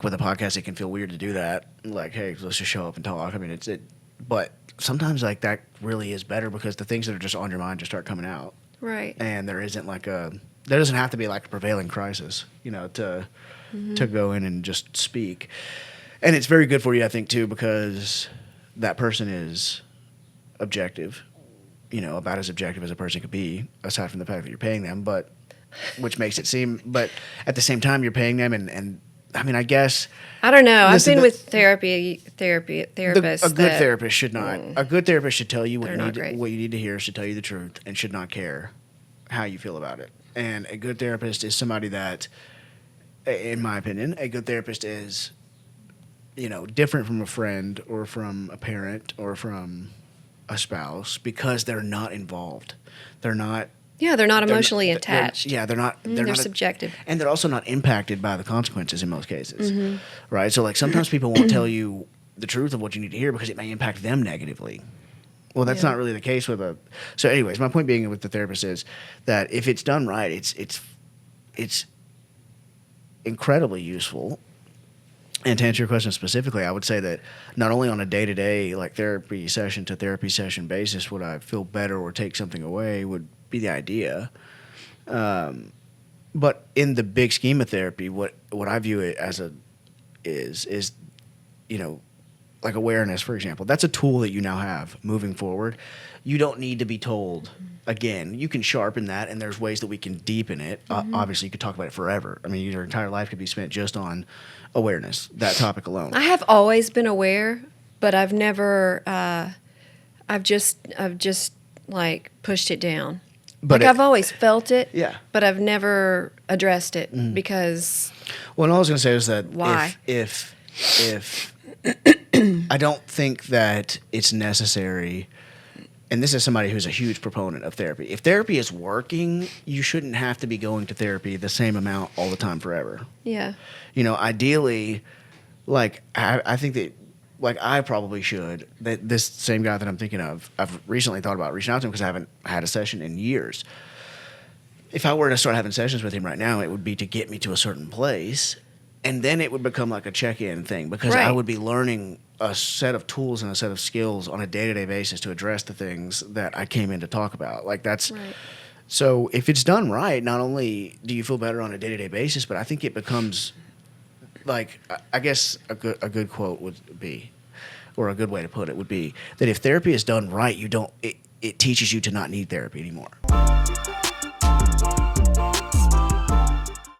with a podcast, it can feel weird to do that. Like, hey, let's just show up and talk. I mean, but sometimes like that really is better because the things that are just on your mind just start coming out. Right. And there doesn't have to be like a prevailing crisis, to go in and just speak. And it's very good for you, I think, too, because that person is objective, about as objective as a person could be, aside from the fact that you're paying them, which makes it seem, but at the same time, you're paying them, and I mean, I guess. I don't know. I've been with therapists. A good therapist should not. A good therapist should tell you what you need to hear, should tell you the truth, and should not care how you feel about it. And a good therapist is somebody that, in my opinion, a good therapist is, different from a friend or from a parent or from a spouse because they're not involved. They're not. Yeah, they're not emotionally attached. They're not. They're not subjective. And they're also not impacted by the consequences in most cases. Right? So, like, sometimes people won't tell you the truth of what you need to hear because it may impact them negatively. Well, that's not really the case with a. So, anyways, my point being with the therapist is that if it's done right, it's incredibly useful. And to answer your question specifically, I would say that not only on a day-to-day, like therapy session to therapy session basis, would I feel better or take something away would be the idea. But in the big scheme of therapy, what I view it as is like awareness, for example. That's a tool that you now have moving forward. You don't need to be told again. You can sharpen that, and there's ways that we can deepen it. Obviously, you could talk about it forever. I mean, your entire life could be spent just on awareness, that topic alone. I have always been aware, but I've never. I've just like pushed it down. But I've always felt it. Yeah. But I've never addressed it because. Well, all I was going to say is that why? If I don't think that it's necessary, and this is somebody who's a huge proponent of therapy. If therapy is working, you shouldn't have to be going to therapy the same amount all the time forever. Yeah. Ideally, like, I think that, like, I probably should, that this same guy that I'm thinking of, I've recently thought about reaching out to him because I haven't had a session in years. If I were to start having sessions with him right now, it would be to get me to a certain place, and then it would become like a check-in thing because I would be learning a set of tools and a set of skills on a day-to-day basis to address the things that I came in to talk about. Like, that's so if it's done right, not only do you feel better on a day-to-day basis, but I think it becomes like, I guess a good quote would be, or a good way to put it would be that if therapy is done right, it teaches you to not need therapy anymore.